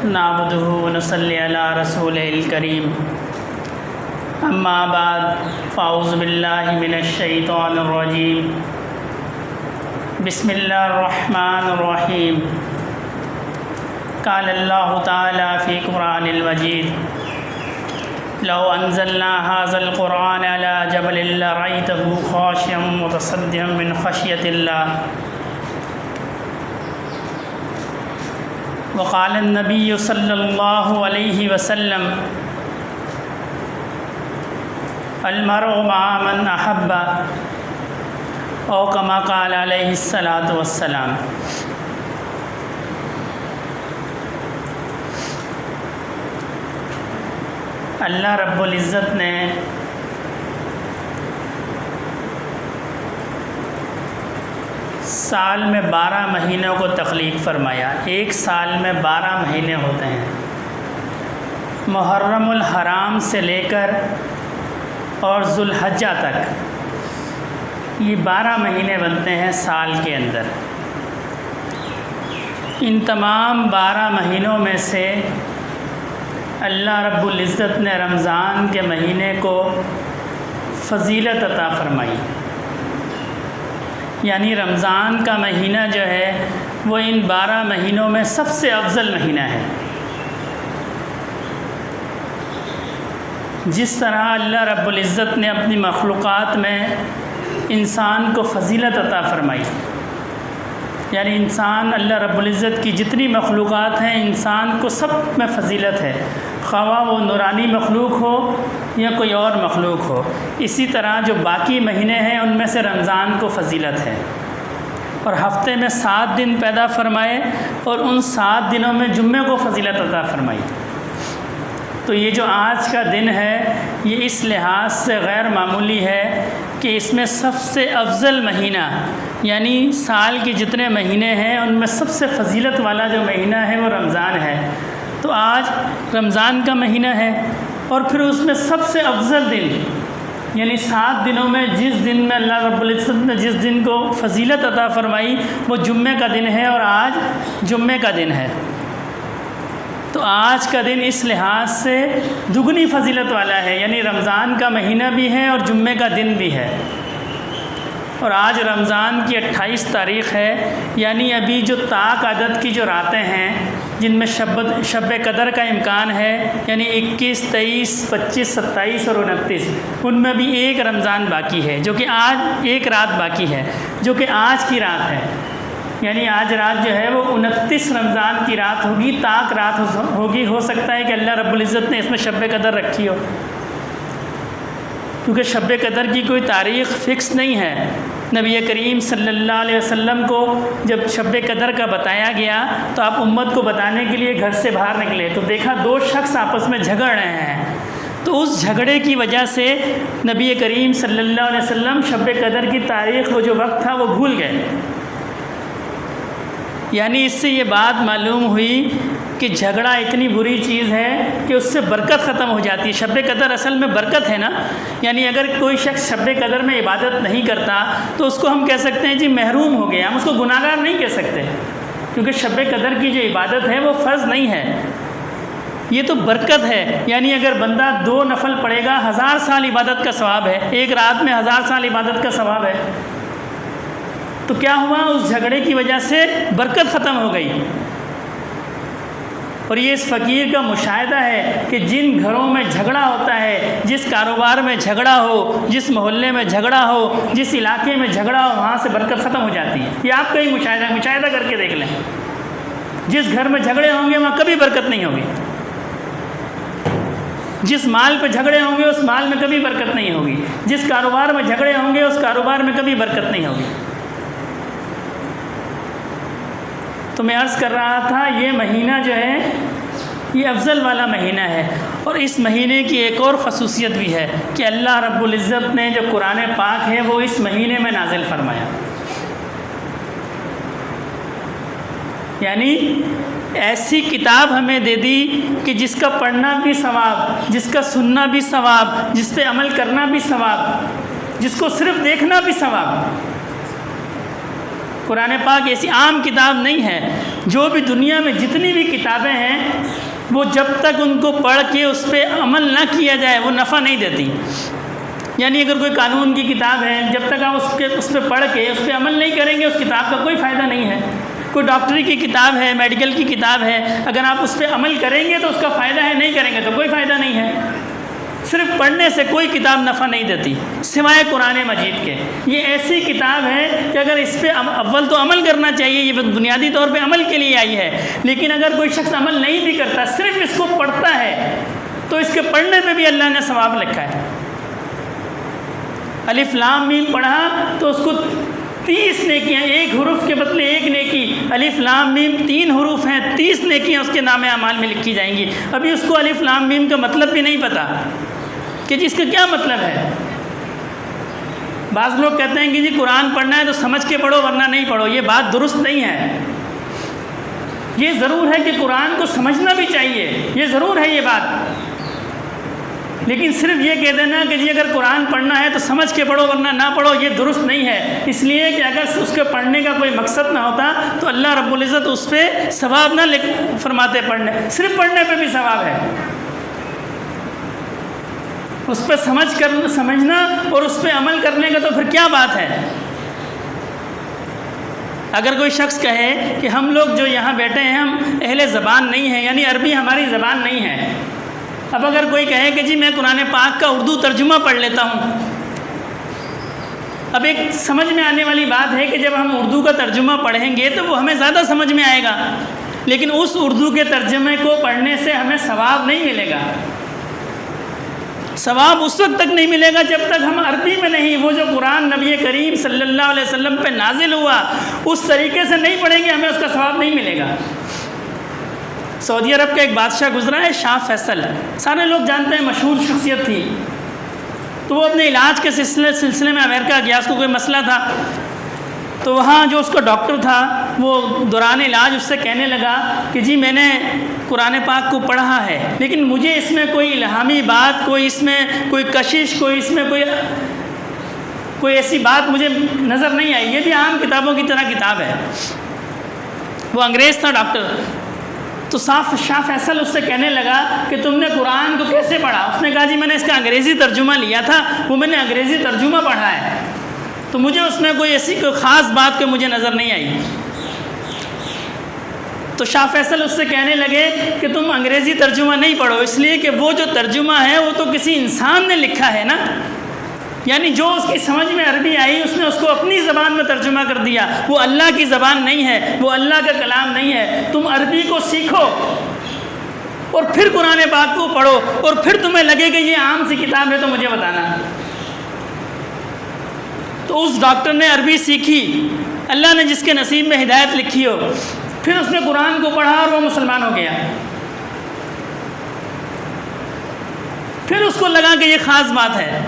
نعبده ونصلي على رسوله الكريم اما بعد فاعوذ باللہ من الشیطان الرجیم بسم اللہ الرحمن الرحیم قال اللہ تعالی فی قرآن المجید لو انزلنا هذا القرآن على جبل لرأيته خاشعا متصدعا من خشیۃ اللہ وقال النبی صلی اللہ علیہ وسلم المرء مع من احب او کما قال علیہ الصلاۃ والسلام۔ اللہ رب العزت نے سال میں 12 مہینوں کو تخلیق فرمایا۔ ایک سال میں 12 مہینے ہوتے ہیں۔ محرم الحرام سے لے کر اور ذوالحجہ تک یہ 12 مہینے بنتے ہیں سال کے اندر۔ ان تمام 12 مہینوں میں سے اللہ رب العزت نے رمضان کے مہینے کو فضیلت عطا فرمائی، یعنی رمضان کا مہینہ جو ہے وہ ان 12 مہینوں میں سب سے افضل مہینہ ہے۔ جس طرح اللہ رب العزت نے اپنی مخلوقات میں انسان کو فضیلت عطا فرمائی، یعنی انسان اللہ رب العزت کی جتنی مخلوقات ہیں انسان کو سب میں فضیلت ہے، خواہ وہ نورانی مخلوق ہو یا کوئی اور مخلوق ہو۔ اسی طرح جو باقی مہینے ہیں ان میں سے رمضان کو فضیلت ہے، اور ہفتے میں 7 دن پیدا فرمائے اور ان 7 دنوں میں جمعے کو فضیلت عطا فرمائی۔ تو یہ جو آج کا دن ہے یہ اس لحاظ سے غیر معمولی ہے کہ اس میں سب سے افضل مہینہ، یعنی سال کے جتنے مہینے ہیں ان میں سب سے فضیلت والا جو مہینہ ہے وہ رمضان ہے۔ تو آج رمضان کا مہینہ ہے اور پھر اس میں سب سے افضل دن، یعنی 7 دنوں میں جس دن میں اللہ رب العزت نے جس دن کو فضیلت عطا فرمائی وہ جمعے کا دن ہے، اور آج جمعے کا دن ہے۔ تو آج کا دن اس لحاظ سے دگنی فضیلت والا ہے، یعنی رمضان کا مہینہ بھی ہے اور جمعے کا دن بھی ہے۔ اور آج رمضان کی 28 تاریخ ہے، یعنی ابھی جو طاق عدد کی جو راتیں ہیں جن میں شب قدر کا امکان ہے، یعنی 21، 23، 25، 27 اور 29، ان میں بھی ایک رمضان باقی ہے، جو کہ آج ایک رات باقی ہے، جو کہ آج کی رات ہے۔ یعنی آج رات جو ہے وہ 29 رمضان کی رات ہوگی، طاق رات ہوگی۔ ہو سکتا ہے کہ اللہ رب العزت نے اس میں شب قدر رکھی ہو، کیونکہ شب قدر کی کوئی تاریخ فکس نہیں ہے۔ نبی کریم صلی اللہ علیہ وسلم کو جب شب قدر کا بتایا گیا تو آپ امت کو بتانے کے لیے گھر سے باہر نکلے تو دیکھا 2 شخص آپس میں جھگڑ رہے ہیں، تو اس جھگڑے کی وجہ سے نبی کریم صلی اللہ علیہ وسلم شب قدر کی تاریخ وہ جو وقت تھا وہ بھول گئے۔ یعنی اس سے یہ بات معلوم ہوئی کہ جھگڑا اتنی بری چیز ہے کہ اس سے برکت ختم ہو جاتی ہے۔ شب قدر اصل میں برکت ہے نا، یعنی اگر کوئی شخص شب قدر میں عبادت نہیں کرتا تو اس کو ہم کہہ سکتے ہیں جی محروم ہو گیا، ہم اس کو گناہ گار نہیں کہہ سکتے، کیونکہ شب قدر کی جو عبادت ہے وہ فرض نہیں ہے، یہ تو برکت ہے۔ یعنی اگر بندہ 2 نفل پڑھے گا 1000 سال عبادت کا ثواب ہے، ایک رات میں 1000 سال عبادت کا ثواب ہے۔ تو کیا ہوا، اس جھگڑے کی وجہ سے برکت ختم ہو گئی۔ اور یہ اس فقیر کا مشاہدہ ہے کہ جن گھروں میں جھگڑا ہوتا ہے، جس کاروبار میں جھگڑا ہو، جس محلے میں جھگڑا ہو، جس علاقے میں جھگڑا ہو، وہاں سے برکت ختم ہو جاتی ہے۔ یہ آپ کا ہی مشاہدہ کر کے دیکھ لیں، جس گھر میں جھگڑے ہوں گے وہاں کبھی برکت نہیں ہوگی، جس مال پہ جھگڑے ہوں گے اس مال میں کبھی برکت نہیں ہوگی، جس کاروبار میں جھگڑے ہوں گے اس کاروبار میں کبھی برکت نہیں ہوگی۔ تو میں عرض کر رہا تھا یہ مہینہ جو ہے یہ افضل والا مہینہ ہے، اور اس مہینے کی ایک اور خصوصیت بھی ہے کہ اللہ رب العزت نے جو قرآن پاک ہے وہ اس مہینے میں نازل فرمایا، یعنی ایسی کتاب ہمیں دے دی کہ جس کا پڑھنا بھی ثواب، جس کا سننا بھی ثواب، جس پہ عمل کرنا بھی ثواب، جس کو صرف دیکھنا بھی ثواب۔ قرآن پاک ایسی عام کتاب نہیں ہے. جو بھی دنیا میں جتنی بھی کتابیں ہیں وہ جب تک ان کو پڑھ کے اس پہ عمل نہ کیا جائے وہ نفع نہیں دیتی. یعنی اگر کوئی قانون کی کتاب ہے، جب تک آپ اس پہ پڑھ کے اس پہ عمل نہیں کریں گے اس کتاب کا کوئی فائدہ نہیں ہے. کوئی ڈاکٹری کی کتاب ہے، میڈیکل کی کتاب ہے، اگر آپ اس پہ عمل کریں گے تو اس کا فائدہ ہے، نہیں کریں گے تو کوئی فائدہ نہیں ہے. صرف پڑھنے سے کوئی کتاب نفع نہیں دیتی سوائے قرآن مجید کے. یہ ایسی کتاب ہے کہ اگر اس پہ اول تو عمل کرنا چاہیے، یہ بنیادی طور پہ عمل کے لیے آئی ہے، لیکن اگر کوئی شخص عمل نہیں بھی کرتا، صرف اس کو پڑھتا ہے، تو اس کے پڑھنے پہ بھی اللہ نے ثواب لکھا ہے. الف لام میم پڑھا تو اس کو 30 نیکیاں، ایک حرف کے بدلے ایک نیکی. الف لام میم 3 حروف ہیں، 30 نیکیاں اس کے نام اعمال میں لکھی جائیں گی. ابھی اس کو الف لام میم کا مطلب بھی نہیں پتہ کہ جس کا کیا مطلب ہے. بعض لوگ کہتے ہیں کہ جی قرآن پڑھنا ہے تو سمجھ کے پڑھو ورنہ نہیں پڑھو. یہ بات درست نہیں ہے. یہ ضرور ہے کہ قرآن کو سمجھنا بھی چاہیے، یہ ضرور ہے یہ بات، لیکن صرف یہ کہہ دینا کہ جی اگر قرآن پڑھنا ہے تو سمجھ کے پڑھو ورنہ نہ پڑھو، یہ درست نہیں ہے. اس لیے کہ اگر اس کے پڑھنے کا کوئی مقصد نہ ہوتا تو اللہ رب العزت اس پہ ثواب نہ فرماتے. صرف پڑھنے پہ بھی ثواب ہے. اس پہ سمجھنا اور اس پہ عمل کرنے کا تو پھر کیا بات ہے. اگر کوئی شخص کہے کہ ہم لوگ جو یہاں بیٹھے ہیں ہم اہل زبان نہیں ہیں، یعنی عربی ہماری زبان نہیں ہے. اب اگر کوئی کہے کہ جی میں قرآن پاک کا اردو ترجمہ پڑھ لیتا ہوں، اب ایک سمجھ میں آنے والی بات ہے کہ جب ہم اردو کا ترجمہ پڑھیں گے تو وہ ہمیں زیادہ سمجھ میں آئے گا، لیکن اس اردو کے ترجمے کو پڑھنے سے ہمیں ثواب نہیں ملے گا. ثواب اس وقت تک نہیں ملے گا جب تک ہم عربی میں نہیں، وہ جو قرآن نبی کریم صلی اللہ علیہ وسلم پہ نازل ہوا اس طریقے سے نہیں پڑھیں گے، ہمیں اس کا ثواب نہیں ملے گا. سعودی عرب کا ایک بادشاہ گزرا ہے، شاہ فیصل، سارے لوگ جانتے ہیں، مشہور شخصیت تھی. تو وہ اپنے علاج کے سلسلے میں امریکہ گیا، اس کو کوئی مسئلہ تھا. تو وہاں جو اس کا ڈاکٹر تھا وہ دوران علاج اس سے کہنے لگا کہ جی میں نے قرآن پاک کو پڑھا ہے، لیکن مجھے اس میں کوئی الہامی بات، کوئی اس میں کوئی کشش، کوئی اس میں کوئی ایسی بات مجھے نظر نہیں آئی. یہ بھی عام کتابوں کی طرح کتاب ہے. وہ انگریز تھا ڈاکٹر. تو شاہ فیصل اس سے کہنے لگا کہ تم نے قرآن کو کیسے پڑھا؟ اس نے کہا جی میں نے اس کا انگریزی ترجمہ لیا تھا، وہ میں نے انگریزی ترجمہ پڑھا ہے، تو مجھے اس میں کوئی ایسی کوئی خاص بات کہ مجھے نظر نہیں آئی. تو شاہ فیصل اس سے کہنے لگے کہ تم انگریزی ترجمہ نہیں پڑھو، اس لیے کہ وہ جو ترجمہ ہے وہ تو کسی انسان نے لکھا ہے نا، یعنی جو اس کی سمجھ میں عربی آئی اس نے اس کو اپنی زبان میں ترجمہ کر دیا. وہ اللہ کی زبان نہیں ہے، وہ اللہ کا کلام نہیں ہے. تم عربی کو سیکھو اور پھر قرآن پاک کو پڑھو، اور پھر تمہیں لگے کہ یہ عام سی کتاب ہے تو مجھے بتانا. تو اس ڈاکٹر نے عربی سیکھی، اللہ نے جس کے نصیب میں ہدایت لکھی ہو، پھر اس نے قرآن کو پڑھا اور وہ مسلمان ہو گیا. پھر اس کو لگا کہ یہ خاص بات ہے.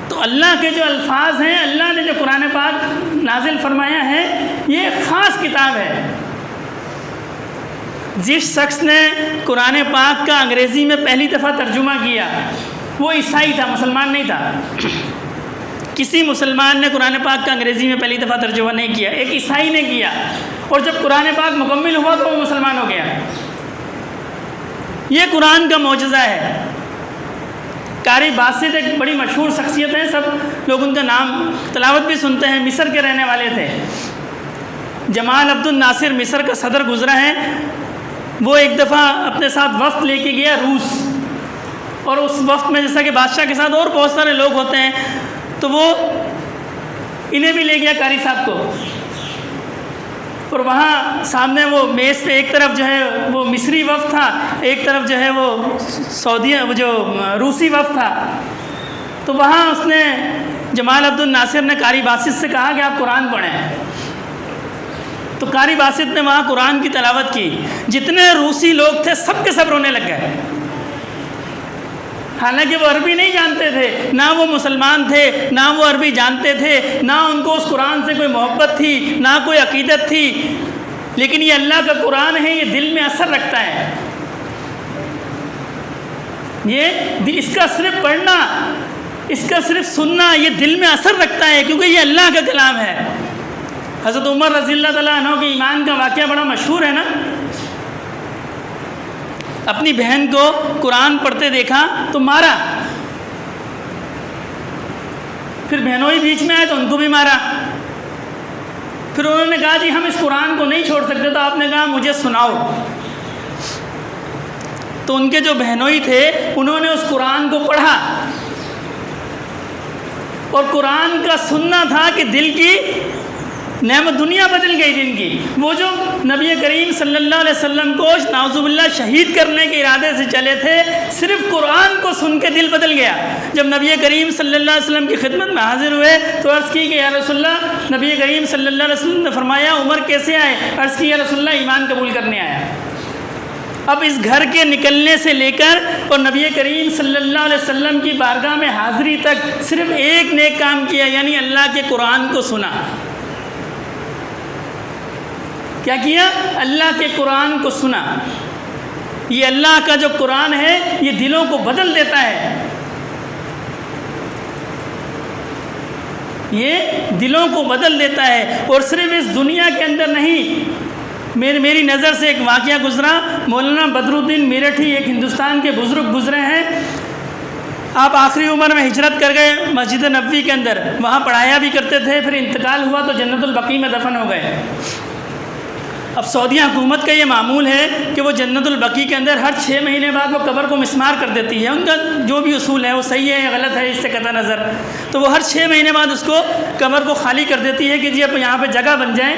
تو اللہ کے جو الفاظ ہیں، اللہ نے جو قرآن پاک نازل فرمایا ہے، یہ خاص کتاب ہے. جس شخص نے قرآن پاک کا انگریزی میں پہلی دفعہ ترجمہ کیا وہ عیسائی تھا، مسلمان نہیں تھا. کسی مسلمان نے قرآن پاک کا انگریزی میں پہلی دفعہ ترجمہ نہیں کیا، ایک عیسائی نے کیا، اور جب قرآن پاک مکمل ہوا تو وہ مسلمان ہو گیا. یہ قرآن کا معجزہ ہے. قاری باسط ایک بڑی مشہور شخصیت ہے، سب لوگ ان کا نام تلاوت بھی سنتے ہیں، مصر کے رہنے والے تھے. جمال عبد الناصر مصر کا صدر گزرا ہے. وہ ایک دفعہ اپنے ساتھ وفد لے کے گیا روس، اور اس وفد میں جیسا کہ بادشاہ کے ساتھ اور بہت سارے لوگ ہوتے ہیں، تو وہ انہیں بھی لے گیا قاری صاحب کو. اور وہاں سامنے وہ میز پہ ایک طرف جو ہے وہ مصری وفد تھا، ایک طرف جو ہے وہ وہ جو روسی وفد تھا. تو وہاں اس نے جمال عبد الناصر نے قاری باسط سے کہا کہ آپ قرآن پڑھیں. تو قاری باسط نے وہاں قرآن کی تلاوت کی. جتنے روسی لوگ تھے سب کے سب رونے لگ گئے، حالانکہ وہ عربی نہیں جانتے تھے، نہ وہ مسلمان تھے، نہ وہ عربی جانتے تھے، نہ ان کو اس قرآن سے کوئی محبت تھی، نہ کوئی عقیدت تھی. لیکن یہ اللہ کا قرآن ہے، یہ دل میں اثر رکھتا ہے. یہ اس کا صرف پڑھنا، اس کا صرف سننا یہ دل میں اثر رکھتا ہے، کیونکہ یہ اللہ کا کلام ہے۔ حضرت عمر رضی اللہ تعالیٰ عنہ کے ایمان کا واقعہ بڑا مشہور ہے نا، اپنی بہن کو قرآن پڑھتے دیکھا تو مارا، پھر بہنوئی بیچ میں آئے تو ان کو بھی مارا، پھر انہوں نے کہا جی ہم اس قرآن کو نہیں چھوڑ سکتے، تو آپ نے کہا مجھے سناؤ۔ تو ان کے جو بہنوئی تھے انہوں نے اس قرآن کو پڑھا، اور قرآن کا سننا تھا کہ دل کی نعمت، دنیا بدل گئی دن کی۔ وہ جو نبی کریم صلی اللہ علیہ وسلم کو نعوذ باللہ شہید کرنے کے ارادے سے چلے تھے، صرف قرآن کو سن کے دل بدل گیا۔ جب نبی کریم صلی اللہ علیہ وسلم کی خدمت میں حاضر ہوئے تو عرض کی کہ یا رسول اللہ، نبی کریم صلی اللہ علیہ وسلم نے فرمایا عمر کیسے آئے؟ عرض کی یا رسول اللہ ایمان قبول کرنے آیا۔ اب اس گھر کے نکلنے سے لے کر اور نبی کریم صلی اللہ علیہ وسلم کی بارگاہ میں حاضری تک صرف ایک نیک کام کیا، یعنی اللہ کے قرآن کو سنا۔ کیا کیا؟ اللہ کے قرآن کو سنا۔ یہ اللہ کا جو قرآن ہے یہ دلوں کو بدل دیتا ہے، یہ دلوں کو بدل دیتا ہے، اور صرف اس دنیا کے اندر نہیں۔ میری نظر سے ایک واقعہ گزرا، مولانا بدر الدین میرٹھی ایک ہندوستان کے بزرگ گزرے ہیں، آپ آخری عمر میں ہجرت کر گئے مسجد نبوی کے اندر، وہاں پڑھایا بھی کرتے تھے، پھر انتقال ہوا تو جنت البقیع میں دفن ہو گئے۔ اب سعودی حکومت کا یہ معمول ہے کہ وہ جنت البقیع کے اندر ہر 6 مہینے بعد وہ قبر کو مسمار کر دیتی ہے، ان کا جو بھی اصول ہے وہ صحیح ہے یا غلط ہے اس سے قطع نظر، تو وہ ہر 6 مہینے بعد اس کو قبر کو خالی کر دیتی ہے کہ جی اب یہاں پہ جگہ بن جائیں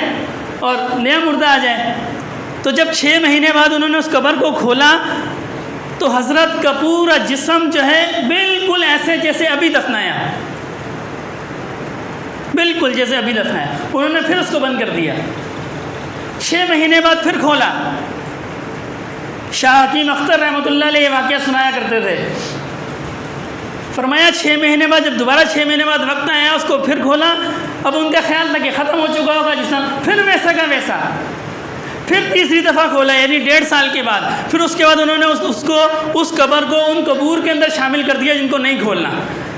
اور نیا مردہ آ جائے۔ تو جب 6 مہینے بعد انہوں نے اس قبر کو کھولا تو حضرت کا پورا جسم جو ہے بالکل ایسے جیسے ابھی دفنایا، بالکل جیسے ابھی دفنایا۔ انہوں نے پھر اس کو بند کر دیا، 6 مہینے بعد پھر کھولا۔ شاہ حکیم اختر رحمۃ اللہ علیہ یہ واقعہ سنایا کرتے تھے، فرمایا 6 مہینے بعد جب دوبارہ 6 مہینے بعد وقت آیا اس کو پھر کھولا، اب ان کا خیال تھا کہ ختم ہو چکا ہوگا جسم، پھر ویسا کا ویسا، پھر تیسری دفعہ کھولا یعنی 1.5 سال کے بعد، پھر اس کے بعد انہوں نے اس قبر کو ان قبور کے اندر شامل کر دیا جن کو نہیں کھولنا،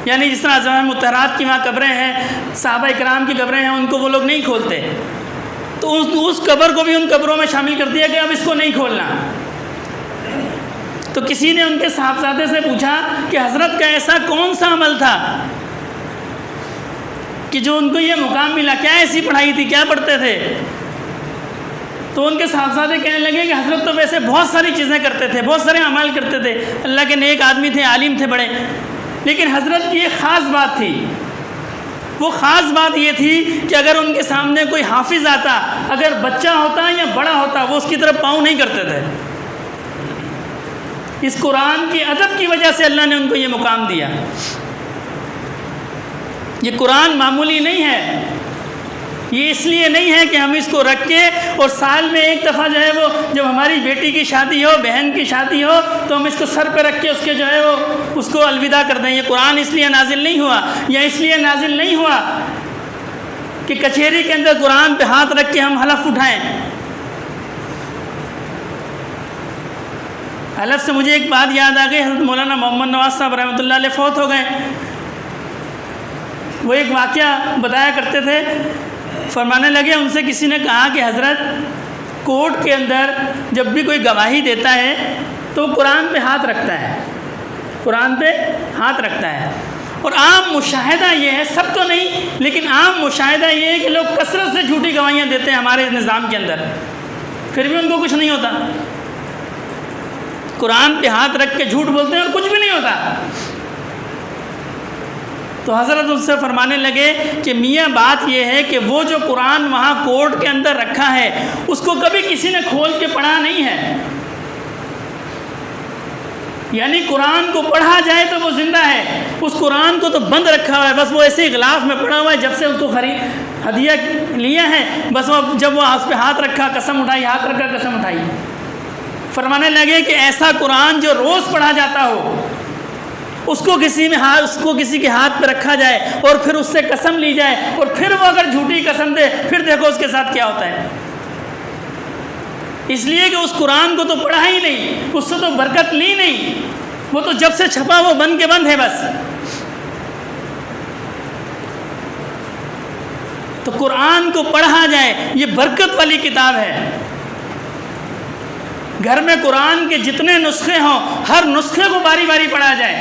یعنی جس طرح ازواج مطہرات کی وہاں قبریں ہیں، صحابہ کرام کی قبریں ہیں، ان کو وہ لوگ نہیں کھولتے، تو اس قبر کو بھی ان قبروں میں شامل کر دیا کہ اب اس کو نہیں کھولنا۔ تو کسی نے ان کے صاحبزادے سے پوچھا کہ حضرت کا ایسا کون سا عمل تھا کہ جو ان کو یہ مقام ملا، کیا ایسی پڑھائی تھی، کیا پڑھتے تھے؟ تو ان کے صاحبزادے کہنے لگے کہ حضرت تو ویسے بہت ساری چیزیں کرتے تھے، بہت سارے اعمال کرتے تھے، اللہ کے نیک آدمی تھے، عالم تھے بڑے، لیکن حضرت کی ایک خاص بات تھی، وہ خاص بات یہ تھی کہ اگر ان کے سامنے کوئی حافظ آتا، اگر بچہ ہوتا یا بڑا ہوتا، وہ اس کی طرف پاؤں نہیں کرتے تھے۔ اس قرآن کی ادب کی وجہ سے اللہ نے ان کو یہ مقام دیا۔ یہ قرآن معمولی نہیں ہے، یہ اس لیے نہیں ہے کہ ہم اس کو رکھ کے اور سال میں ایک دفعہ جو ہے وہ جب ہماری بیٹی کی شادی ہو، بہن کی شادی ہو، تو ہم اس کو سر پہ رکھ کے اس کے جو ہے وہ اس کو الوداع کر دیں۔ یہ قرآن اس لیے نازل نہیں ہوا، یا اس لیے نازل نہیں ہوا کہ کچہری کے اندر قرآن پہ ہاتھ رکھ کے ہم حلف اٹھائیں۔ حلف سے مجھے ایک بات یاد آ گئی، حضرت مولانا محمد نواز صاحب رحمۃ اللہ علیہ فوت ہو گئے، وہ ایک واقعہ بتایا کرتے تھے، فرمانے لگے ان سے کسی نے کہا کہ حضرت کورٹ کے اندر جب بھی کوئی گواہی دیتا ہے تو قرآن پہ ہاتھ رکھتا ہے، قرآن پہ ہاتھ رکھتا ہے، اور عام مشاہدہ یہ ہے، سب تو نہیں لیکن عام مشاہدہ یہ ہے کہ لوگ کثرت سے جھوٹی گواہیاں دیتے ہیں ہمارے نظام کے اندر، پھر بھی ان کو کچھ نہیں ہوتا، قرآن پہ ہاتھ رکھ کے جھوٹ بولتے ہیں اور کچھ بھی نہیں ہوتا۔ تو حضرت اس سے فرمانے لگے کہ میاں بات یہ ہے کہ وہ جو قرآن وہاں کورٹ کے اندر رکھا ہے اس کو کبھی کسی نے کھول کے پڑھا نہیں ہے، یعنی قرآن کو پڑھا جائے تو وہ زندہ ہے، اس قرآن کو تو بند رکھا ہوا ہے، بس وہ ایسے غلاف میں پڑا ہوا ہے، جب سے اس کو ہدیہ لیا ہے بس وہ جب وہ اس پہ ہاتھ رکھا قسم اٹھائی، ہاتھ رکھا قسم اٹھائی۔ فرمانے لگے کہ ایسا قرآن جو روز پڑھا جاتا ہو اس کو کسی کے ہاتھ پہ رکھا جائے اور پھر اس سے قسم لی جائے اور پھر وہ اگر جھوٹی قسم دے پھر دیکھو اس کے ساتھ کیا ہوتا ہے، اس لیے کہ اس قرآن کو تو پڑھا ہی نہیں، اس سے تو برکت لی نہیں، وہ تو جب سے چھپا وہ بند کے بند ہے بس۔ تو قرآن کو پڑھا جائے، یہ برکت والی کتاب ہے۔ گھر میں قرآن کے جتنے نسخے ہوں، ہر نسخے کو باری باری پڑھا جائے۔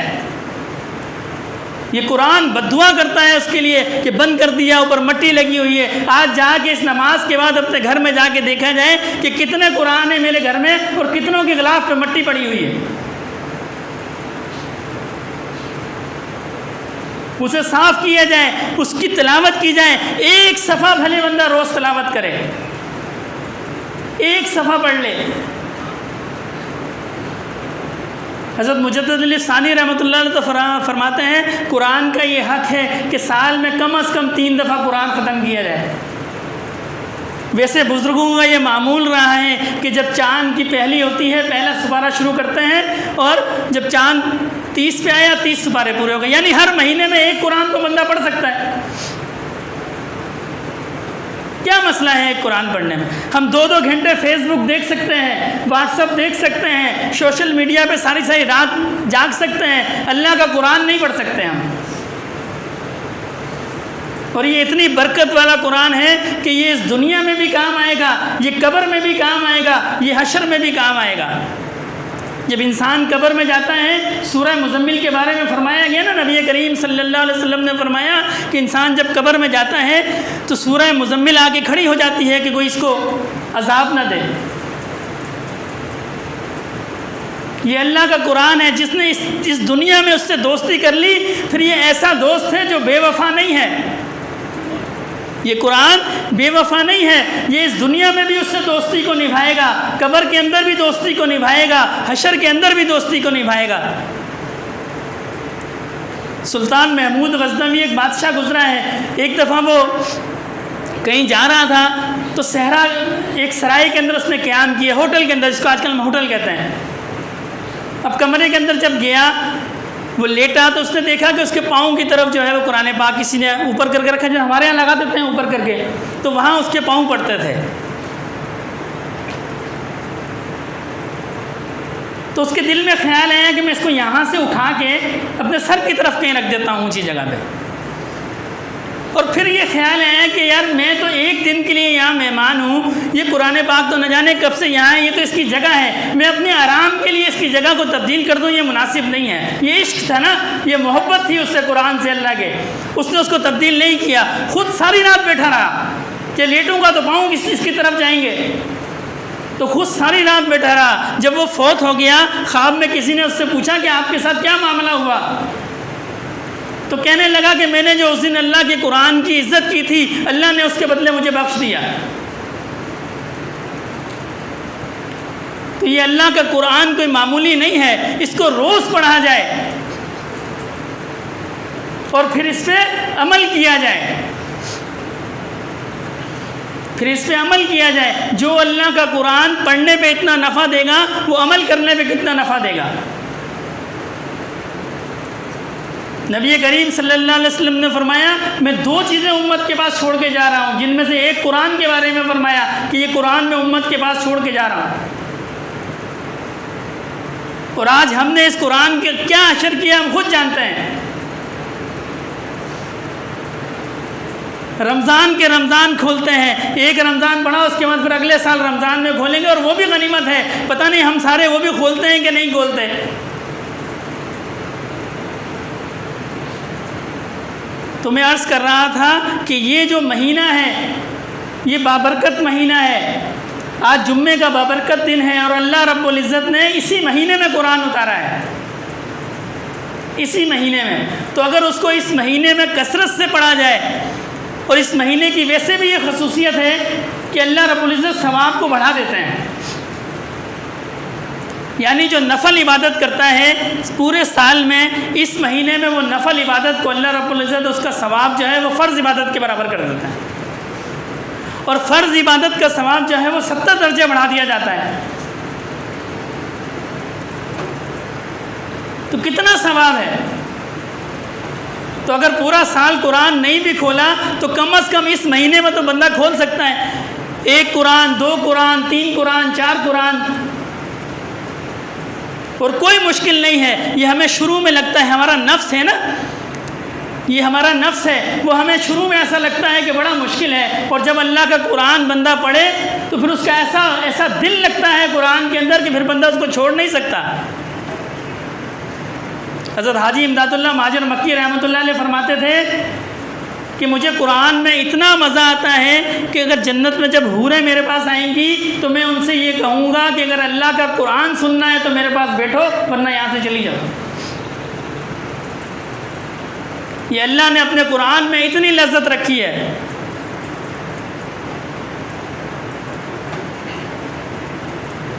یہ قرآن بددعا کرتا ہے اس کے لیے کہ بند کر دیا، اوپر مٹی لگی ہوئی ہے۔ آج جا کے اس نماز کے بعد اپنے گھر میں جا کے دیکھا جائے کہ کتنے قرآن ہیں میرے گھر میں اور کتنوں کے غلاف پہ مٹی پڑی ہوئی ہے۔ اسے صاف کیا جائے، اس کی تلاوت کی جائے۔ ایک صفحہ بھلے بندہ روز تلاوت کرے، ایک صفحہ پڑھ لے۔ حضرت مجدد علی ثانی رحمۃ اللہ علیہ تو فرماتے ہیں قرآن کا یہ حق ہے کہ سال میں کم از کم 3 دفعہ قرآن ختم کیا جائے۔ ویسے بزرگوں کا یہ معمول رہا ہے کہ جب چاند کی پہلی ہوتی ہے پہلا سپارہ شروع کرتے ہیں، اور جب چاند 30 پہ آیا 30 سپارے پورے ہو گئے، یعنی ہر مہینے میں ایک قرآن کو بندہ پڑھ سکتا ہے۔ کیا مسئلہ ہے ایک قرآن پڑھنے میں؟ ہم 2 گھنٹے فیس بک دیکھ سکتے ہیں، واٹس ایپ دیکھ سکتے ہیں، سوشل میڈیا پہ ساری رات جاگ سکتے ہیں، اللہ کا قرآن نہیں پڑھ سکتے ہم۔ اور یہ اتنی برکت والا قرآن ہے کہ یہ اس دنیا میں بھی کام آئے گا، یہ قبر میں بھی کام آئے گا، یہ حشر میں بھی کام آئے گا۔ جب انسان قبر میں جاتا ہے، سورہ مزمل کے بارے میں فرمایا گیا نا، نبی کریم صلی اللہ علیہ وسلم نے فرمایا کہ انسان جب قبر میں جاتا ہے تو سورہ مزمل آ کے کھڑی ہو جاتی ہے کہ کوئی اس کو عذاب نہ دے۔ یہ اللہ کا قرآن ہے، جس نے اس دنیا میں اس سے دوستی کر لی، پھر یہ ایسا دوست ہے جو بے وفا نہیں ہے۔ یہ قرآن بے وفا نہیں ہے، یہ اس دنیا میں بھی اس سے دوستی کو نبھائے گا، قبر کے اندر بھی دوستی کو نبھائے گا، حشر کے اندر بھی دوستی کو نبھائے گا۔ سلطان محمود غزنوی ایک بادشاہ گزرا ہے، ایک دفعہ وہ کہیں جا رہا تھا تو صحرا ایک سرائے کے اندر اس نے قیام کیا، ہوٹل کے اندر، جس کو آج کل ہم ہوٹل کہتے ہیں۔ اب کمرے کے اندر جب گیا، وہ لیٹا تو اس نے دیکھا کہ اس کے پاؤں کی طرف جو ہے وہ قرآن پاک کسی نے اوپر کر کے رکھا، جو ہمارے یہاں لگا دیتے ہیں اوپر کر کے، تو وہاں اس کے پاؤں پڑتے تھے۔ تو اس کے دل میں خیال آیا کہ میں اس کو یہاں سے اٹھا کے اپنے سر کی طرف کہیں رکھ دیتا ہوں اونچی جگہ پہ۔ اور پھر یہ خیال آیا کہ یار میں تو ایک دن کے لیے یہاں مہمان ہوں، یہ قرآن پاک تو نہ جانے کب سے یہاں ہے، یہ تو اس کی جگہ ہے، میں اپنے آرام کے لیے اس کی جگہ کو تبدیل کر دوں، یہ مناسب نہیں ہے۔ یہ عشق تھا نا، یہ محبت تھی اس سے قرآن سے اللہ کے، اس نے اس کو تبدیل نہیں کیا، خود ساری رات بیٹھا رہا کہ لیٹوں گا تو پاؤں اس کی طرف جائیں گے، تو خود ساری رات بیٹھا رہا۔ جب وہ فوت ہو گیا، خواب میں کسی نے اس سے پوچھا کہ آپ کے ساتھ کیا معاملہ ہوا، تو کہنے لگا کہ میں نے جو اس دن اللہ کے قرآن کی عزت کی تھی، اللہ نے اس کے بدلے مجھے بخش دیا۔ تو یہ اللہ کا قرآن کوئی معمولی نہیں ہے، اس کو روز پڑھا جائے اور پھر اس پہ عمل کیا جائے، پھر اس پہ عمل کیا جائے۔ جو اللہ کا قرآن پڑھنے پہ اتنا نفع دے گا، وہ عمل کرنے پہ کتنا نفع دے گا۔ نبی کریم صلی اللہ علیہ وسلم نے فرمایا میں 2 چیزیں امت کے پاس چھوڑ کے جا رہا ہوں، جن میں سے ایک قرآن کے بارے میں فرمایا کہ یہ قرآن میں امت کے پاس چھوڑ کے جا رہا ہوں۔ اور آج ہم نے اس قرآن کے کیا اثر کیا ہم خود جانتے ہیں۔ رمضان کے رمضان کھولتے ہیں، ایک رمضان پڑھا، اس کے بعد پھر اگلے سال رمضان میں کھولیں گے، اور وہ بھی غنیمت ہے، پتہ نہیں ہم سارے وہ بھی کھولتے ہیں کہ نہیں کھولتے۔ تو میں عرض کر رہا تھا کہ یہ جو مہینہ ہے یہ بابرکت مہینہ ہے، آج جمعے کا بابرکت دن ہے، اور اللہ رب العزت نے اسی مہینے میں قرآن اتارا ہے، اسی مہینے میں۔ تو اگر اس کو اس مہینے میں کثرت سے پڑھا جائے، اور اس مہینے کی ویسے بھی یہ خصوصیت ہے کہ اللہ رب العزت ثواب کو بڑھا دیتے ہیں، یعنی جو نفل عبادت کرتا ہے پورے سال میں، اس مہینے میں وہ نفل عبادت کو اللہ رب العزت اس کا ثواب جو ہے وہ فرض عبادت کے برابر کر دیتا ہے، اور فرض عبادت کا ثواب جو ہے وہ 70 درجے بڑھا دیا جاتا ہے۔ تو کتنا ثواب ہے۔ تو اگر پورا سال قرآن نہیں بھی کھولا تو کم از کم اس مہینے میں تو بندہ کھول سکتا ہے، 1 قرآن، 2 قرآن، 3 قرآن، 4 قرآن، اور کوئی مشکل نہیں ہے۔ یہ ہمیں شروع میں لگتا ہے، ہمارا نفس ہے نا، یہ ہمارا نفس ہے، وہ ہمیں شروع میں ایسا لگتا ہے کہ بڑا مشکل ہے، اور جب اللہ کا قرآن بندہ پڑھے تو پھر اس کا ایسا دل لگتا ہے قرآن کے اندر کہ پھر بندہ اس کو چھوڑ نہیں سکتا۔ حضرت حاجی امداد اللہ مہاجر مکی رحمۃ اللہ علیہ فرماتے تھے کہ مجھے قرآن میں اتنا مزہ آتا ہے کہ اگر جنت میں جب حوریں میرے پاس آئیں گی تو میں ان سے یہ کہوں گا کہ اگر اللہ کا قرآن سننا ہے تو میرے پاس بیٹھو، ورنہ یہاں سے چلی جاؤ۔ یہ اللہ نے اپنے قرآن میں اتنی لذت رکھی ہے۔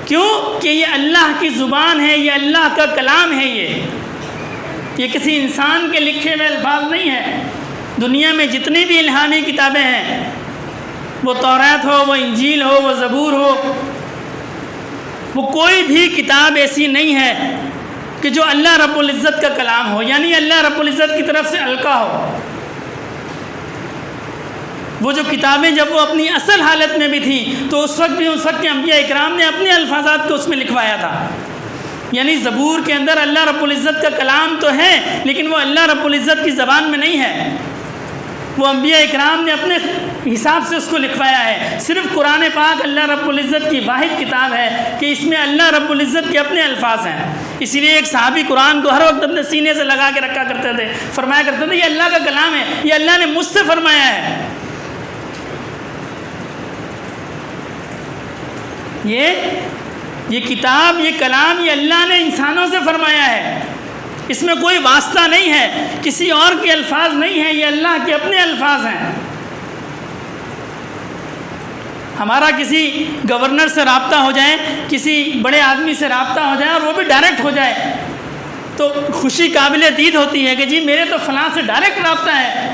کیوں کہ یہ اللہ کی زبان ہے، یہ اللہ کا کلام ہے، یہ کسی انسان کے لکھے ہوئے الفاظ نہیں ہیں۔ دنیا میں جتنی بھی الہامی کتابیں ہیں، وہ تورات ہو، وہ انجیل ہو، وہ زبور ہو، وہ کوئی بھی کتاب ایسی نہیں ہے کہ جو اللہ رب العزت کا کلام ہو، یعنی اللہ رب العزت کی طرف سے القا ہو۔ وہ جو کتابیں جب وہ اپنی اصل حالت میں بھی تھیں تو اس وقت کے انبیاء اکرام نے اپنے الفاظات کو اس میں لکھوایا تھا۔ یعنی زبور کے اندر اللہ رب العزت کا کلام تو ہے، لیکن وہ اللہ رب العزت کی زبان میں نہیں ہے، وہ انبیاء اکرام نے اپنے حساب سے اس کو لکھوایا ہے۔ صرف قرآن پاک اللہ رب العزت کی واحد کتاب ہے کہ اس میں اللہ رب العزت کے اپنے الفاظ ہیں۔ اسی لیے ایک صحابی قرآن کو ہر وقت اپنے سینے سے لگا کے رکھا کرتے تھے، فرمایا کرتے تھے یہ اللہ کا کلام ہے، یہ اللہ نے مجھ سے فرمایا ہے۔ یہ کتاب، یہ کلام، یہ اللہ نے انسانوں سے فرمایا ہے، اس میں کوئی واسطہ نہیں ہے، کسی اور کے الفاظ نہیں ہیں، یہ اللہ کے اپنے الفاظ ہیں۔ ہمارا کسی گورنر سے رابطہ ہو جائے، کسی بڑے آدمی سے رابطہ ہو جائے اور وہ بھی ڈائریکٹ ہو جائے تو خوشی قابل دید ہوتی ہے کہ جی میرے تو فلاں سے ڈائریکٹ رابطہ ہے۔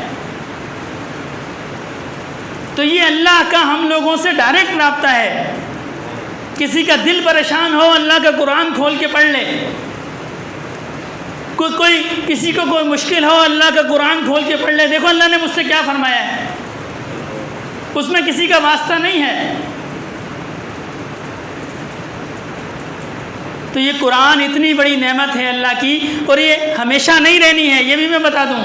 تو یہ اللہ کا ہم لوگوں سے ڈائریکٹ رابطہ ہے۔ کسی کا دل پریشان ہو، اللہ کا قرآن کھول کے پڑھ لے۔ کسی کو کوئی مشکل ہو، اللہ کا قرآن کھول کے پڑھ لے، دیکھو اللہ نے مجھ سے کیا فرمایا ہے، اس میں کسی کا واسطہ نہیں ہے۔ تو یہ قرآن اتنی بڑی نعمت ہے اللہ کی، اور یہ ہمیشہ نہیں رہنی ہے، یہ بھی میں بتا دوں۔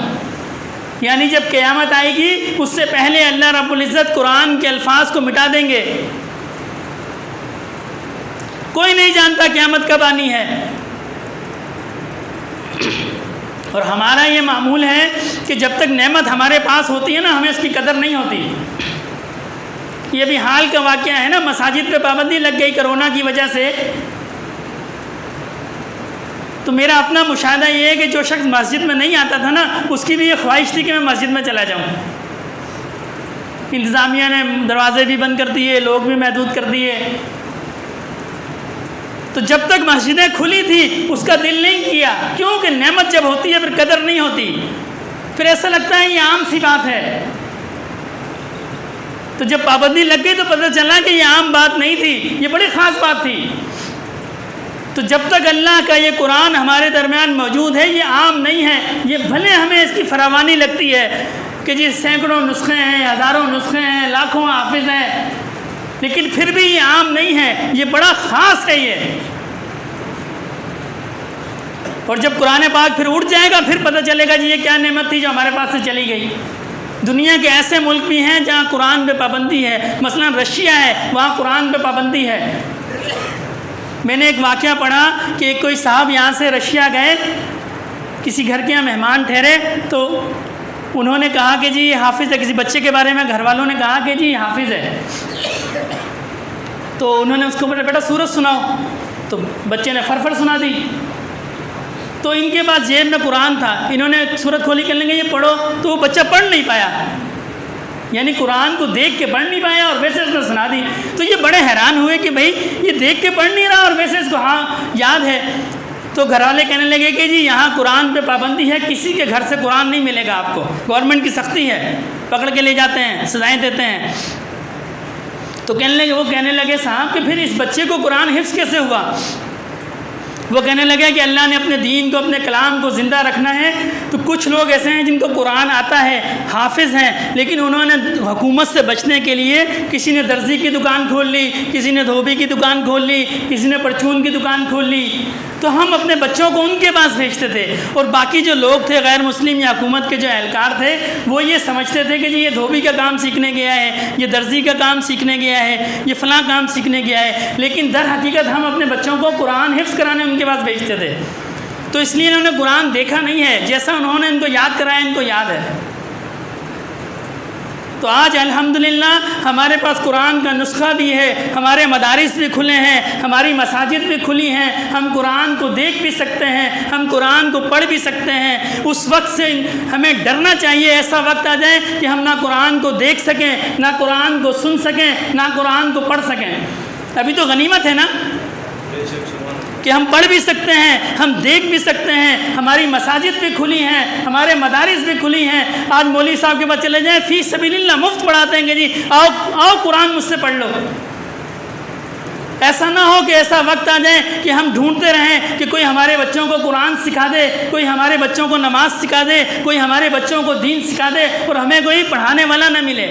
یعنی جب قیامت آئے گی اس سے پہلے اللہ رب العزت قرآن کے الفاظ کو مٹا دیں گے۔ کوئی نہیں جانتا قیامت کب آنی ہے، اور ہمارا یہ معمول ہے کہ جب تک نعمت ہمارے پاس ہوتی ہے نا، ہمیں اس کی قدر نہیں ہوتی۔ یہ بھی حال کا واقعہ ہے نا، مساجد پہ پابندی لگ گئی کرونا کی وجہ سے، تو میرا اپنا مشاہدہ یہ ہے کہ جو شخص مسجد میں نہیں آتا تھا نا، اس کی بھی یہ خواہش تھی کہ میں مسجد میں چلا جاؤں۔ انتظامیہ نے دروازے بھی بند کر دیے، لوگ بھی محدود کر دیے، تو جب تک مسجدیں کھلی تھی اس کا دل نہیں کیا، کیونکہ نعمت جب ہوتی ہے پھر قدر نہیں ہوتی، پھر ایسا لگتا ہے یہ عام سی بات ہے۔ تو جب پابندی لگ گئی تو پتہ چلا کہ یہ عام بات نہیں تھی، یہ بڑی خاص بات تھی۔ تو جب تک اللہ کا یہ قرآن ہمارے درمیان موجود ہے، یہ عام نہیں ہے۔ یہ بھلے ہمیں اس کی فراوانی لگتی ہے کہ جی سینکڑوں نسخے ہیں، ہزاروں نسخے ہیں، لاکھوں حافظ ہیں، لیکن پھر بھی یہ عام نہیں ہے، یہ بڑا خاص ہے یہ۔ اور جب قرآن پاک پھر اٹھ جائے گا پھر پتہ چلے گا جی یہ کیا نعمت تھی جو ہمارے پاس سے چلی گئی۔ دنیا کے ایسے ملک بھی ہیں جہاں قرآن پہ پابندی ہے، مثلا رشیا ہے، وہاں قرآن پہ پابندی ہے۔ میں نے ایک واقعہ پڑھا کہ کوئی صاحب یہاں سے رشیا گئے، کسی گھر کے یہاں مہمان ٹھہرے، تو انہوں نے کہا کہ جی یہ حافظ ہے، کسی بچے کے بارے میں گھر والوں نے کہا کہ جی یہ حافظ ہے، تو انہوں نے اس کو بولا بیٹا سورت سناؤ، تو بچے نے فرفر سنا دی۔ تو ان کے پاس جیب میں قرآن تھا، انہوں نے سورت کھولی کہنے لگے یہ پڑھو، تو وہ بچہ پڑھ نہیں پایا، یعنی قرآن کو دیکھ کے پڑھ نہیں پایا اور ویسے اس نے سنا دی۔ تو یہ بڑے حیران ہوئے کہ بھائی یہ دیکھ کے پڑھ نہیں رہا اور ویسے اس کو ہاں یاد ہے۔ تو گھر والے کہنے لگے کہ جی یہاں قرآن پہ پابندی ہے، کسی کے گھر سے قرآن نہیں ملے گا آپ کو، گورنمنٹ کی سختی ہے، پکڑ کے لے جاتے ہیں، سزائیں دیتے ہیں۔ تو وہ کہنے لگے صاحب کہ پھر اس بچے کو قرآن حفظ کیسے ہوا؟ وہ کہنے لگے کہ اللہ نے اپنے دین کو، اپنے کلام کو زندہ رکھنا ہے، تو کچھ لوگ ایسے ہیں جن کو قرآن آتا ہے، حافظ ہیں، لیکن انہوں نے حکومت سے بچنے کے لیے کسی نے درزی کی دکان کھول لی، کسی نے دھوبی کی دکان کھول لی، کسی نے پرچون کی دکان کھول لی، تو ہم اپنے بچوں کو ان کے پاس بھیجتے تھے، اور باقی جو لوگ تھے غیر مسلم یا حکومت کے جو اہلکار تھے وہ یہ سمجھتے تھے کہ جی یہ دھوبی کا کام سیکھنے گیا ہے، یہ درزی کا کام سیکھنے گیا ہے، یہ فلاں کام سیکھنے گیا ہے، لیکن در حقیقت ہم اپنے بچوں کو قرآن حفظ کرانے ان کے پاس بھیجتے تھے۔ تو اس لیے انہوں نے قرآن دیکھا نہیں ہے، جیسا انہوں نے ان کو یاد کرایا ان کو یاد ہے۔ تو آج الحمدللہ ہمارے پاس قرآن کا نسخہ بھی ہے، ہمارے مدارس بھی کھلے ہیں، ہماری مساجد بھی کھلی ہیں، ہم قرآن کو دیکھ بھی سکتے ہیں، ہم قرآن کو پڑھ بھی سکتے ہیں۔ اس وقت سے ہمیں ڈرنا چاہیے ایسا وقت آ جائے کہ ہم نہ قرآن کو دیکھ سکیں، نہ قرآن کو سن سکیں، نہ قرآن کو پڑھ سکیں۔ ابھی تو غنیمت ہے نا کہ ہم پڑھ بھی سکتے ہیں، ہم دیکھ بھی سکتے ہیں، ہماری مساجد بھی کھلی ہیں، ہمارے مدارس بھی کھلی ہیں۔ آج مولوی صاحب کے پاس چلے جائیں، فی سبیل اللہ مفت پڑھاتے ہیں کہ جی آؤ قرآن مجھ سے پڑھ لو۔ ایسا نہ ہو کہ ایسا وقت آ جائے کہ ہم ڈھونڈتے رہیں کہ کوئی ہمارے بچوں کو قرآن سکھا دے، کوئی ہمارے بچوں کو نماز سکھا دے، کوئی ہمارے بچوں کو دین سکھا دے، اور ہمیں کوئی پڑھانے والا نہ ملے۔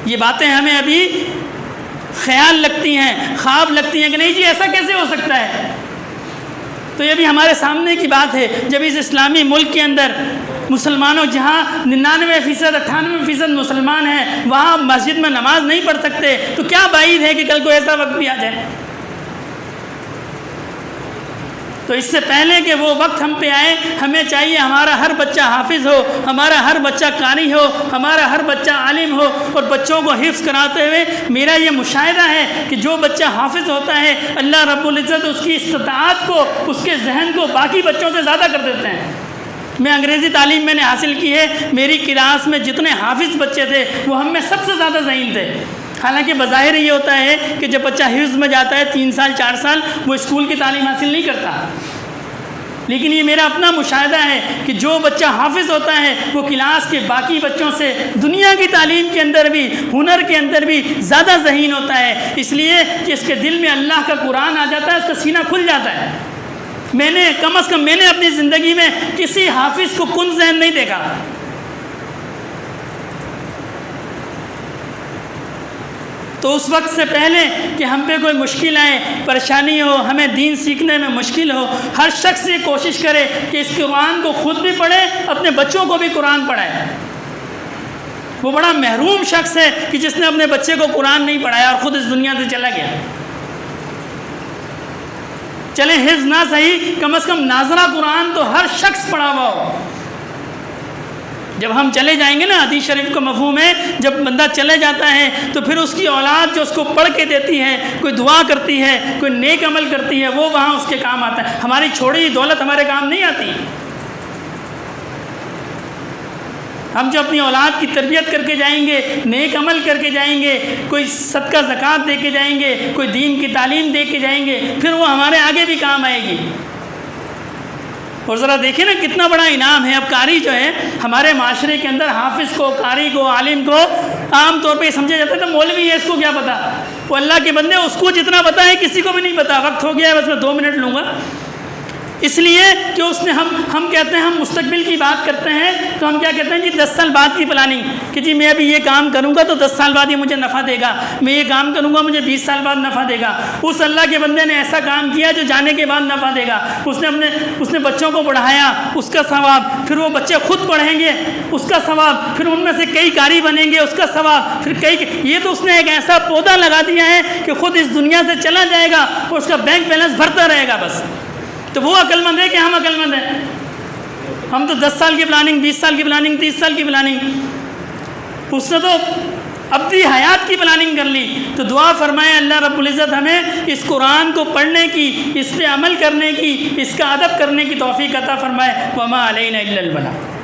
یہ باتیں ہمیں ابھی خیال لگتی ہیں، خواب لگتی ہیں کہ نہیں جی ایسا کیسے ہو سکتا ہے۔ تو یہ بھی ہمارے سامنے کی بات ہے۔ جب اس اسلامی ملک کے اندر مسلمانوں جہاں 99% 98% مسلمان ہیں وہاں مسجد میں نماز نہیں پڑھ سکتے، تو کیا بعید ہے کہ کل کو ایسا وقت بھی آ جائے۔ تو اس سے پہلے کہ وہ وقت ہم پہ آئے، ہمیں چاہیے ہمارا ہر بچہ حافظ ہو، ہمارا ہر بچہ قاری ہو، ہمارا ہر بچہ عالم ہو، اور بچوں کو حفظ کراتے ہوئے میرا یہ مشاہدہ ہے کہ جو بچہ حافظ ہوتا ہے اللہ رب العزت اس کی استطاعت کو، اس کے ذہن کو باقی بچوں سے زیادہ کر دیتے ہیں۔ میں انگریزی تعلیم میں نے حاصل کی ہے، میری کلاس میں جتنے حافظ بچے تھے وہ ہم میں سب سے زیادہ ذہین تھے۔ حالانکہ بظاہر یہ ہوتا ہے کہ جب بچہ حفظ میں جاتا ہے 3 سال 4 سال وہ اسکول کی تعلیم حاصل نہیں کرتا، لیکن یہ میرا اپنا مشاہدہ ہے کہ جو بچہ حافظ ہوتا ہے وہ کلاس کے باقی بچوں سے دنیا کی تعلیم کے اندر بھی، ہنر کے اندر بھی زیادہ ذہین ہوتا ہے، اس لیے کہ اس کے دل میں اللہ کا قرآن آ جاتا ہے، اس کا سینہ کھل جاتا ہے۔ میں نے کم از کم میں نے اپنی زندگی میں کسی حافظ کو کن ذہن نہیں دیکھا۔ تو اس وقت سے پہلے کہ ہم پہ کوئی مشکل آئے، پریشانی ہو، ہمیں دین سیکھنے میں مشکل ہو، ہر شخص یہ کوشش کرے کہ اس قرآن کو خود بھی پڑھے، اپنے بچوں کو بھی قرآن پڑھائے۔ وہ بڑا محروم شخص ہے کہ جس نے اپنے بچے کو قرآن نہیں پڑھایا اور خود اس دنیا سے چلا گیا۔ چلے حفظ نہ صحیح، کم از کم ناظرہ قرآن تو ہر شخص پڑھا ہوا ہو۔ جب ہم چلے جائیں گے نا، حدیث شریف کا مفہوم ہے جب بندہ چلے جاتا ہے تو پھر اس کی اولاد جو اس کو پڑھ کے دیتی ہے، کوئی دعا کرتی ہے، کوئی نیک عمل کرتی ہے، وہ وہاں اس کے کام آتا ہے۔ ہماری چھوڑی ہوئی دولت ہمارے کام نہیں آتی۔ ہم جو اپنی اولاد کی تربیت کر کے جائیں گے، نیک عمل کر کے جائیں گے، کوئی صدقہ زکوٰۃ دے کے جائیں گے، کوئی دین کی تعلیم دے کے جائیں گے، پھر وہ ہمارے آگے بھی کام آئے گی۔ اور ذرا دیکھیں نا کتنا بڑا انعام ہے۔ اب قاری جو ہے ہمارے معاشرے کے اندر حافظ کو، قاری کو، عالم کو عام طور پہ سمجھا جاتا ہے تو مولوی ہے، اس کو کیا پتا۔ وہ اللہ کے بندے، اس کو جتنا پتا ہے کسی کو بھی نہیں پتا۔ وقت ہو گیا ہے، بس میں 2 منٹ لوں گا، اس لیے کہ اس نے ہم کہتے ہیں، ہم مستقبل کی بات کرتے ہیں تو ہم کیا کہتے ہیں جی 10 سال بعد کی پلاننگ، کہ جی میں ابھی یہ کام کروں گا تو 10 سال بعد یہ مجھے نفع دے گا، میں یہ کام کروں گا مجھے 20 سال بعد نفع دے گا۔ اس اللہ کے بندے نے ایسا کام کیا جو جانے کے بعد نفع دے گا۔ اس نے بچوں کو پڑھایا، اس کا ثواب، پھر وہ بچے خود پڑھیں گے، اس کا ثواب، پھر ان میں سے کئی قاری بنیں گے، اس کا ثواب، پھر یہ تو اس نے ایک ایسا پودا لگا دیا ہے کہ خود اس دنیا سے چلا جائے گا اور اس کا بینک بیلنس بھرتا رہے گا بس۔ تو وہ عقل مند ہے کہ ہم عقل مند ہیں؟ ہم تو 10 سال کی پلاننگ، 20 سال کی پلاننگ، 30 سال کی پلاننگ، اس نے تو ابدی حیات کی پلاننگ کر لی۔ تو دعا فرمائے اللہ رب العزت ہمیں اس قرآن کو پڑھنے کی، اس پہ عمل کرنے کی، اس کا ادب کرنے کی توفیق عطا فرمائے۔ وما علینا الا البلاغ۔